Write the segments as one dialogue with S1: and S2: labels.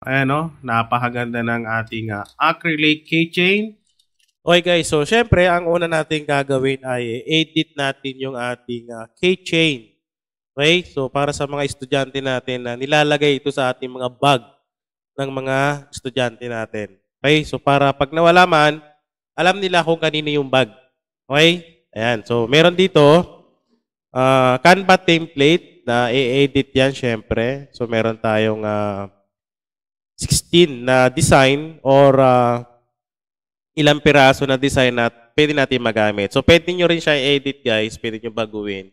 S1: Ayan o, napakaganda ng ating acrylic keychain.
S2: Okay guys, so syempre ang una natin gagawin ay edit natin yung ating keychain. Okay, so para sa mga estudyante natin na nilalagay ito sa ating mga bag ng mga estudyante natin. Okay, so para pag nawala man, alam nila kung kanino yung bag. Okay, ayan, so meron dito Canva template na i-edit yan syempre. So meron tayong 16 na design or ilang piraso na design na pwede natin magamit. So pwede nyo rin siya i-edit guys, pwede nyo baguhin.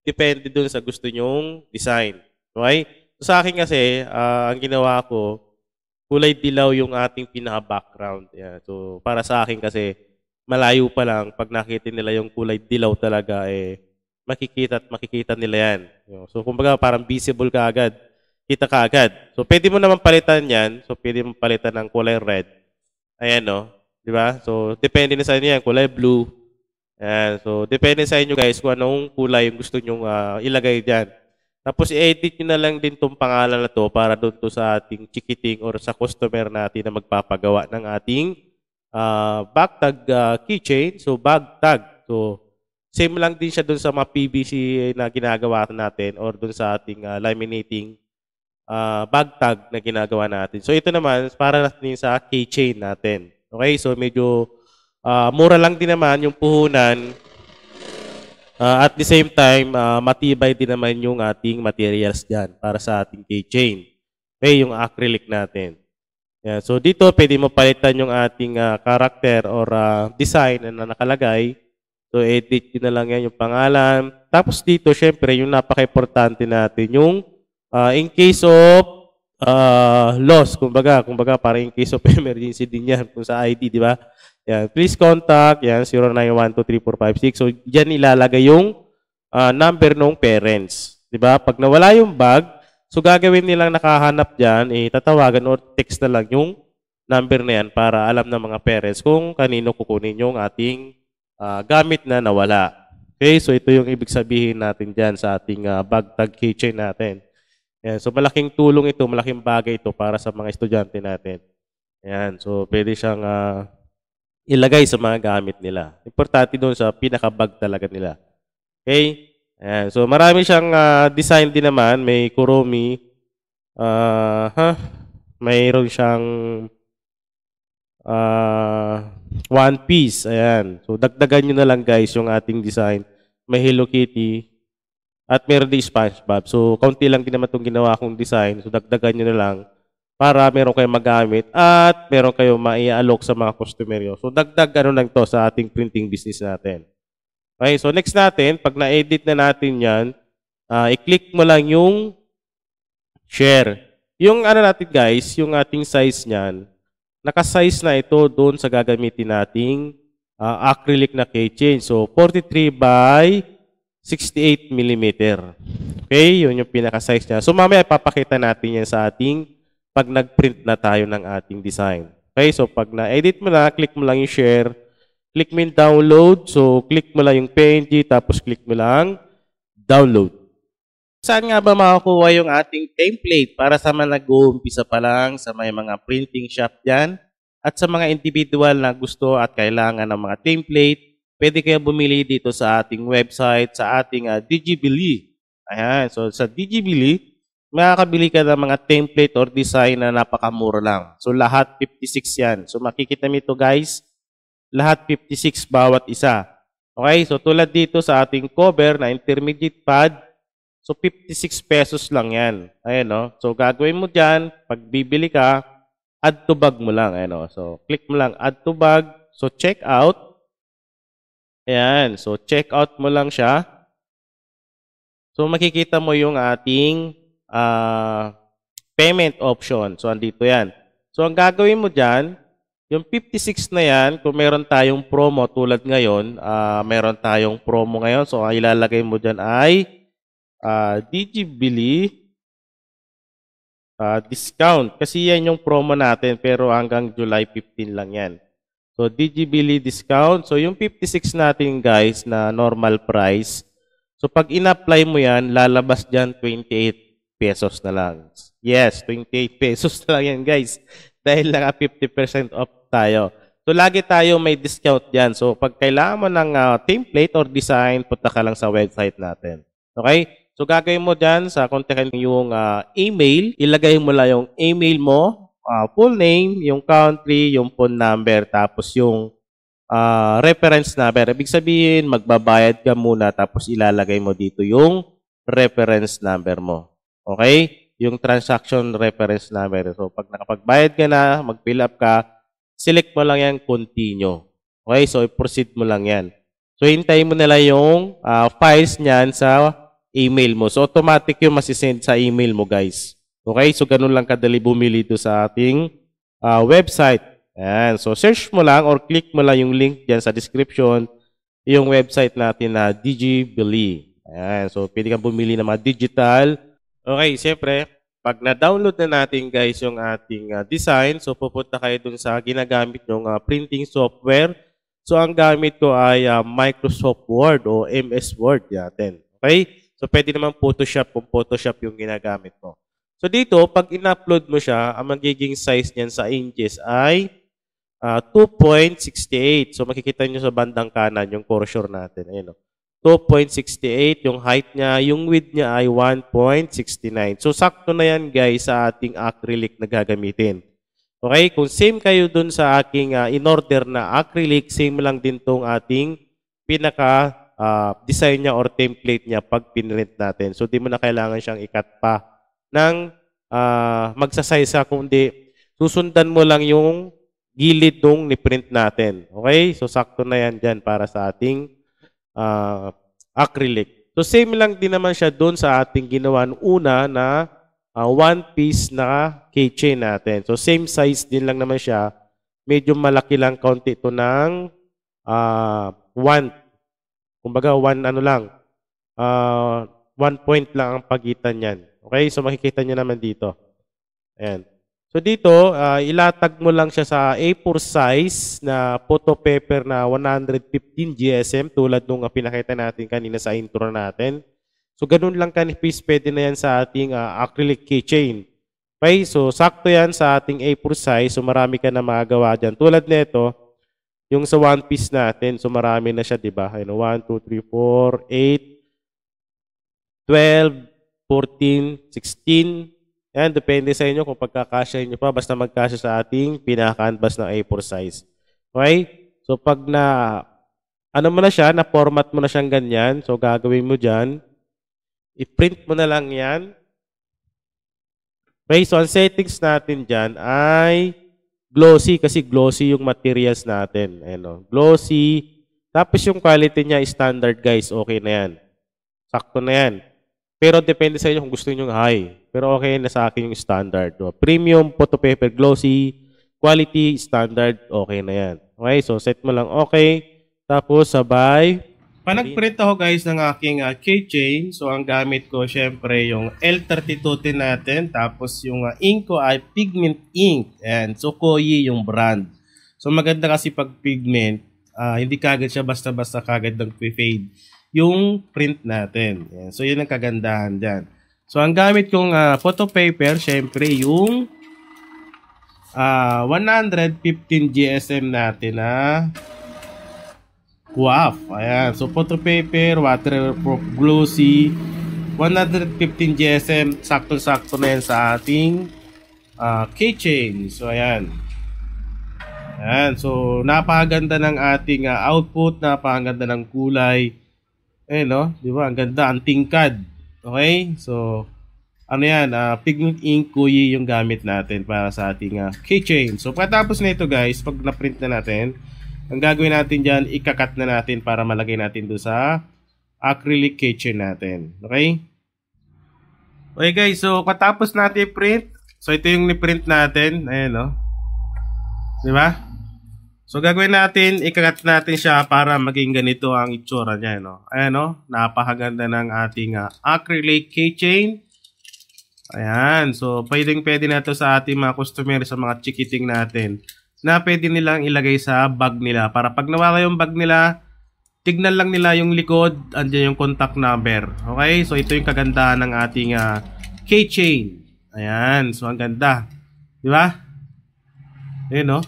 S2: Depende dun sa gusto nyong design. Okay? So sa akin kasi, ang ginawa ko, kulay dilaw yung ating pinaka-background. Yeah. So para sa akin kasi, malayo pa lang, pag nakita nila yung kulay dilaw talaga, makikita nila yan. So kumbaga parang visible ka agad. Kita ka agad. So pwede mo naman palitan yan. So pwede mo palitan ng kulay red. Ayan no. Di ba? So depende na sa inyo yan. Kulay blue. Ayan. So depende sa inyo guys kung anong kulay yung gusto nyong ilagay dyan. Tapos i-edit nyo na lang din itong pangalan na to para doon to sa ating chikiting or sa customer natin na magpapagawa ng ating back tag keychain. So bag tag. So same lang din siya doon sa mga PVC na ginagawa natin or doon sa ating laminating bag tag na ginagawa natin. So ito naman para natin sa keychain natin. Okay, so medyo mura lang din naman yung puhunan. At the same time, matibay din naman yung ating materials dyan para sa ating keychain. Okay, yung acrylic natin. Yeah, so dito pwede mo palitan yung ating character or design na nakalagay. So edit yun na lang yan yung pangalan. Tapos dito syempre yung napaka-importante natin yung in case of loss, kumbaga para in case of emergency din yan kung sa ID, di ba? Yan, please contact, yan, 09123456. So, dyan ilalagay yung number ng parents. Di ba? Pag nawala yung bag, so gagawin nilang nakahanap dyan, tatawagan or text na lang yung number na yan para alam ng mga parents kung kanino kukunin yung ating gamit na nawala. Okay, so ito yung ibig sabihin natin dyan sa ating bag tag keychain natin. Yan, so malaking tulong ito, malaking bagay ito para sa mga estudyante natin. Yan, so pwede siyang ilagay sa mga gamit nila. Importante doon sa pinaka-bag talaga nila. Okay? Ayan. So marami siyang design din naman. May kuromi. Mayroon siyang one piece. Ayan. So dagdagan nyo na lang guys yung ating design. May Hello Kitty. At meron din SpongeBob. So kaunti lang din naman itong ginawa kong design. So dagdagan nyo na lang para meron kayong magamit at meron kayong mai-alok sa mga customer nyo. So, dagdag lang to sa ating printing business natin. Okay, so next natin, pag na-edit na natin yan, i-click mo lang yung share. Yung natin guys, yung ating size niyan, naka-size na ito doon sa gagamitin nating acrylic na keychain. So, 43 by 68 mm. Okay, yun yung pinaka-size niya. So, mamaya ipapakita natin yan sa ating pag nag-print na tayo ng ating design. Okay, so pag na-edit mo na, click mo lang yung share, click mo yung download, so click mo lang yung PNG, tapos click mo lang download. Saan nga ba makakuha yung ating template para sa mga nag-uumpisa pa lang, sa may mga printing shop dyan, at sa mga individual na gusto at kailangan ng mga template, pwede kayo bumili dito sa ating website, sa ating Digibili. Ayan, so sa Digibili, makakabili ka ng mga template or design na napakamura lang. So, lahat 56 yan. So, makikita mo ito guys, lahat 56 bawat isa. Okay, so tulad dito sa ating cover na intermediate pad, so 56 pesos lang yan. Ayan, no? So, gagawin mo dyan, pag bibili ka, add to bag mo lang. Ayan, no? So, click mo lang add to bag. So, check out. Ayan, so check out mo lang siya. So, makikita mo yung ating payment option. So, andito yan. So, ang gagawin mo dyan, yung 56 na yan, kung meron tayong promo tulad ngayon, meron tayong promo ngayon. So, ang ilalagay mo dyan ay Digibili discount. Kasi yan yung promo natin, pero hanggang July 15 lang yan. So, Digibili discount. So, yung 56 natin guys na normal price, so, pag in-apply mo yan, lalabas dyan 28. pesos na lang. Yes, 28 pesos na lang yan guys. Dahil naka 50% off tayo. So, lagi tayo may discount yan. So, pag kailangan mo ng template or design, punta ka lang sa website natin. Okay? So, gagawin mo dyan sa kontakin yung email. Ilagay mo lang yung email mo, full name, yung country, yung phone number, tapos yung reference number. Ibig sabihin, magbabayad ka muna, tapos ilalagay mo dito yung reference number mo. Okay? Yung transaction reference number. So, pag nakapagbayad ka na, mag-fill up ka, select mo lang yan, continue. Okay? So, i-proceed mo lang yan. So, hintayin mo nila yung files niyan sa email mo. So, automatic yung masisend sa email mo, guys. Okay? So, ganun lang kadali bumili ito sa ating website. Ayan. So, search mo lang or click mo lang yung link dyan sa description, yung website natin na Digibili. Ayan. So, pwede kang bumili ng mga digital. Okay, siyempre, pag na-download na natin guys yung ating design, so pupunta kayo dun sa ginagamit yung printing software. So ang gamit ko ay Microsoft Word o MS Word natin. Okay? So pwede naman Photoshop kung Photoshop yung ginagamit mo. So dito, pag in-upload mo siya, ang magiging size niyan sa inches ay 2.68. So makikita nyo sa bandang kanan yung cursor natin. Ayun, 2.68 yung height niya, yung width niya ay 1.69. So, sakto na yan guys sa ating acrylic na gagamitin. Okay? Kung same kayo dun sa aking in-order na acrylic, same lang din tong ating pinaka-design niya or template niya pag pinrint natin. So, di mo na kailangan siyang ikat pa ng magsasaysa, kundi susundan mo lang yung gilid nung ni-print natin. Okay? So, sakto na yan dyan para sa ating acrylic. So, same lang din naman siya doon sa ating ginawa una na one piece na keychain natin. So, same size din lang naman siya. Medyo malaki lang kaunti ito ng one. Kumbaga, one point lang ang pagitan yan. Okay? So, makikita nyo naman dito. Ayan. So dito, ilatag mo lang siya sa A4 size na photo paper na 115 GSM tulad nung pinakita natin kanina sa intro natin. So ganun lang kanipis, pwede na yan sa ating acrylic keychain. Okay, so sakto yan sa ating A4 size, so marami ka na magagawa dyan. Tulad nito, yung sa one piece natin, so marami na siya, di ba? 1, 2, 3, 4, 8, 12, 14, 16, yan, depende sa inyo kung pagkakasya nyo pa. Basta magkasya sa ating pinaka-canvas ng A4 size. Okay? So, pag ano mo na siya, na-format mo na siyang ganyan. So, gagawin mo dyan. I-print mo na lang yan. Okay? So, ang settings natin dyan ay glossy kasi glossy yung materials natin. Ayan, glossy. Tapos yung quality niya standard, guys. Okay na yan. Sakto na yan. Pero depende sa inyo kung gusto niyo high. Pero okay na sa akin yung standard. Premium, photo paper, glossy, quality, standard, okay na yan. Okay, so set mo lang okay. Tapos sabay.
S1: Panag-print ako guys ng aking keychain. So ang gamit ko syempre yung L32 natin. Tapos yung ink ko ay Pigment Ink. And so Koyi yung brand. So maganda kasi pag pigment, hindi kagad siya basta-basta kagad nag-fade yung print natin. Yan. So, yun ang kagandahan dyan. So, ang gamit kong photo paper, syempre, yung 115 GSM natin na WAF. Ayan. So, photo paper, waterproof, glossy, 115 GSM, sakto-sakto na yan sa ating keychain. So, ayan. Ayan. So, napakaganda ng ating output, napakaganda ng kulay. Eh, no? Di ba? Ang ganda. Ang tingkad. Okay? So, ano yan? Pigment ink Koyi yung gamit natin para sa ating keychain. So, pagkatapos na ito, guys, pag na-print na natin, ang gagawin natin dyan, ikakat na natin para malagay natin doon sa acrylic keychain natin. Okay? Okay, guys. So, pagkatapos natin i-print, so, ito yung ni-print natin. Ayan, no? Di ba? So, gagawin natin, ikakat natin siya para maging ganito ang itsura niya, no? Ayan, no? Napakaganda ng ating acrylic keychain. Ayan. So, pwede na ito sa ating mga customer, sa mga chikiting natin, na pwede nilang ilagay sa bag nila. Para pag nawala yung bag nila, tignan lang nila yung likod, andyan yung contact number. Okay? So, ito yung kagandahan ng ating keychain. Ayan. So, ang ganda. Di ba? Ayan, no?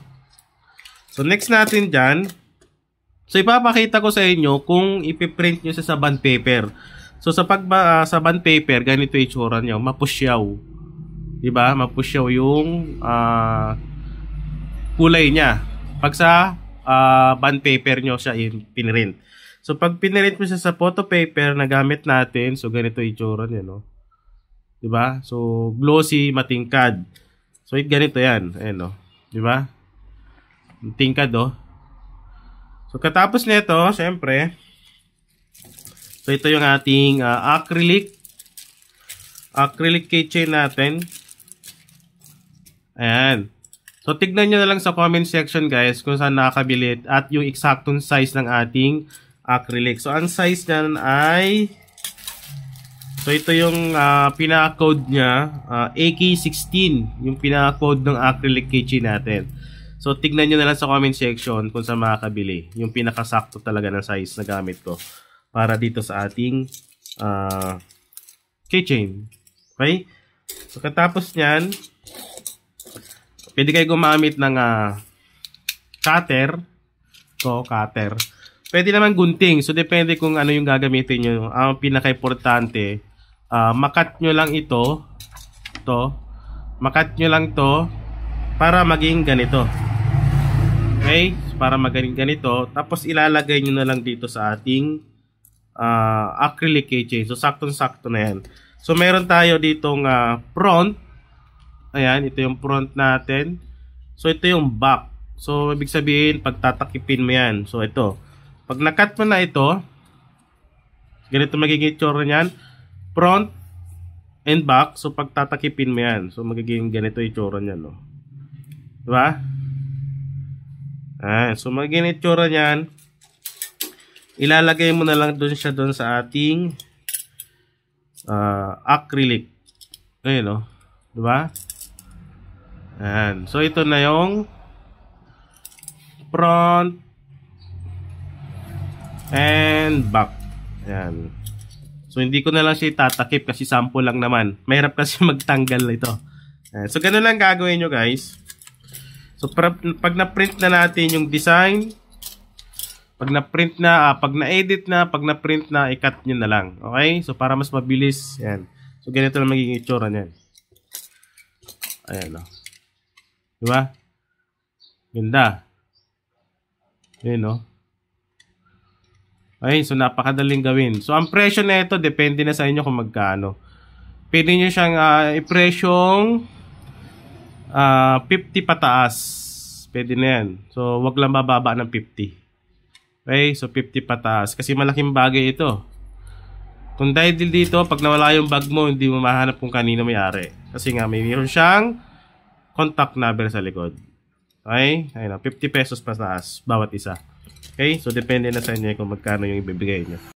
S1: So, next natin dyan. So, ipapakita ko sa inyo kung ipiprint nyo sa bond paper. So, sa bond paper, ganito yung itsura nyo. Mapusyaw. Diba? Mapusyaw yung kulay niya. Pag sa bond paper nyo siya pinrint. So, pag pinrint mo siya sa photo paper na gamit natin, so, ganito yung itsura niya, no? Diba? So, glossy, matingkad. So, ganito yan. Ayan, no? Diba? Tingkad, oh. So, katapos nito, syempre, so, ito yung ating acrylic keychain natin. Ayan. So, tignan nyo na lang sa comment section, guys, kung saan nakakabili at yung eksaktong size ng ating acrylic. So, ang size nyan ay, so, ito yung pinaka-code niya, AK16, yung pinaka-code ng acrylic keychain natin. So, tignan nyo na lang sa comment section kung saan makakabili. Yung pinakasakto talaga ng size na gamit ko para dito sa ating keychain. Okay? So, katapos nyan, pwede kayo gumamit ng cutter. So, cutter. Pwede naman gunting. So, depende kung ano yung gagamitin nyo. Ang pinaka-importante, makat nyo lang ito. Makat nyo lang to para maging ganito. Okay? Para maging ganito. Tapos, ilalagay nyo na lang dito sa ating acrylic keychain. So, saktong-sakto na yan. So, meron tayo ditong front. Ayan, ito yung front natin. So, ito yung back. So, ibig sabihin, pagtatakipin mo yan. So, ito. Pag nakat mo na ito, ganito magiging itsura niyan. Front and back. So, pagtatakipin mo yan. So, magiging ganito itsura niyan, no? Diba? So, magiging itsura niyan. Ilalagay mo na lang doon siya doon sa ating acrylic. Ayun, no? Diba? Ayan. So, ito na yung front and back. Ayan. So, hindi ko na lang siya itatakip kasi sample lang naman. Mahirap kasi magtanggal ito. Ayan. So, ganun lang gagawin nyo, guys. So, pag na-print na natin yung design, pag na-print na, pag na-edit na, pag na-print na, i-cut nyo na lang. Okay? So, para mas mabilis. Ayan. So, ganito na magiging itsura niyan. Ayan, o. Diba? Ganda. Ayan, no? Okay, so napakadaling gawin. So, ang presyo na ito, depende na sa inyo kung magkano. Pwede nyo siyang ipresyong 50 pataas. Pwede na yan. So, wag lang bababa ng 50. Okay, so 50 pataas. Kasi malaking bagay ito. Kung dahil dito, pag nawala yung bag mo, hindi mo mahanap kung kanino may-ari. Kasi nga, mayroon siyang contact number sa likod. Okay? Ayun, 50 pesos pataas bawat isa. Okay? So, depende na sa inyo kung magkano yung ibibigay nyo.